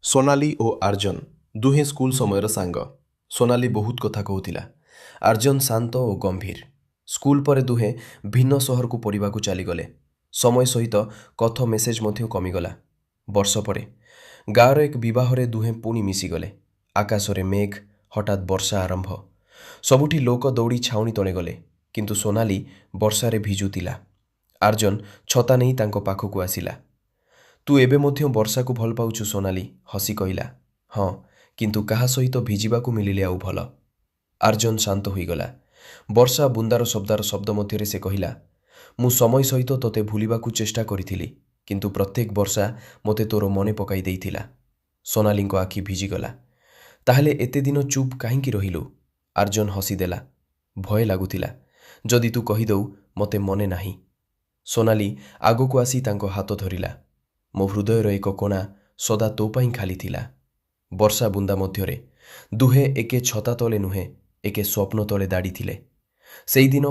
ସୋନାଲି ଓ ଆର୍ଜନ ଦୁହେଁ ସ୍କୁଲ ସମୟର ସାଙ୍ଗ। ସୋନାଲି ବହୁତ କଥା କହୁଥିଲା। ଆର୍ଜନ ଶାନ୍ତ ଓ ଗମ୍ଭୀର। ସ୍କୁଲ ପରେ ଦୁହେଁ ଭିନ୍ନ ସହରକୁ ପଢ଼ିବାକୁ ଚାଲିଗଲେ। ସମୟ ସହିତ କଥା ମେସେଜ ମଧ୍ୟ କମିଗଲା। ବର୍ଷ ପରେ ଗାଁର ଏକ ବିବାହରେ ଦୁହେଁ ପୁଣି ମିଶିଗଲେ। ଆକାଶରେ ମେଘ, ହଠାତ୍ ବର୍ଷା ଆରମ୍ଭ। ସବୁଠି ଲୋକ ଦୌଡ଼ି ଛାଉଣି ତଳେ ଗଲେ, କିନ୍ତୁ ସୋନାଲି ବର୍ଷାରେ ଭିଜୁଥିଲା। ଆର୍ଜନ ଛତା ନେଇ ତାଙ୍କ ପାଖକୁ ଆସିଲା। ତୁ ଏବେ ମଧ୍ୟ ବର୍ଷାକୁ ଭଲ ପାଉଛୁ ସୋନାଲି, ହସି କହିଲା। ହଁ, କିନ୍ତୁ କାହା ସହିତ ଭିଜିବାକୁ ମିଳିଲେ ଆଉ ଭଲ। ଆର୍ଜନ ଶାନ୍ତ ହୋଇଗଲା। ବର୍ଷା ବୁନ୍ଦାର ଶବ୍ଦ ମଧ୍ୟରେ ସେ କହିଲା, ମୁଁ ସମୟ ସହିତ ତୋତେ ଭୁଲିବାକୁ ଚେଷ୍ଟା କରିଥିଲି, କିନ୍ତୁ ପ୍ରତ୍ୟେକ ବର୍ଷା ମୋତେ ତୋର ମନେ ପକାଇ ଦେଇଥିଲା। ସୋନାଲିଙ୍କ ଆଖି ଭିଜିଗଲା। ତାହେଲେ ଏତେ ଦିନ ଚୁପ୍ କାହିଁକି ରହିଲୁ? ଆର୍ଜନ ହସିଦେଲା। ଭୟ ଲାଗୁଥିଲା, ଯଦି ତୁ କହିଦେଉ ମୋତେ ମନେ ନାହିଁ। ସୋନାଲି ଆଗକୁ ଆସି ତାଙ୍କ ହାତ ଧରିଲା। ମୋ ହୃଦୟର ଏକ କୋଣା ସଦା ତୋ ପାଇଁ ଖାଲି ଥିଲା। ବର୍ଷା ବୁନ୍ଦା ମଧ୍ୟରେ ଦୁହେଁ ଏକେ ଛତା ତଳେ ନୁହେଁ, ଏକେ ସ୍ୱପ୍ନ ତଳେ ଦାଡ଼ିଥିଲେ। ସେଇଦିନ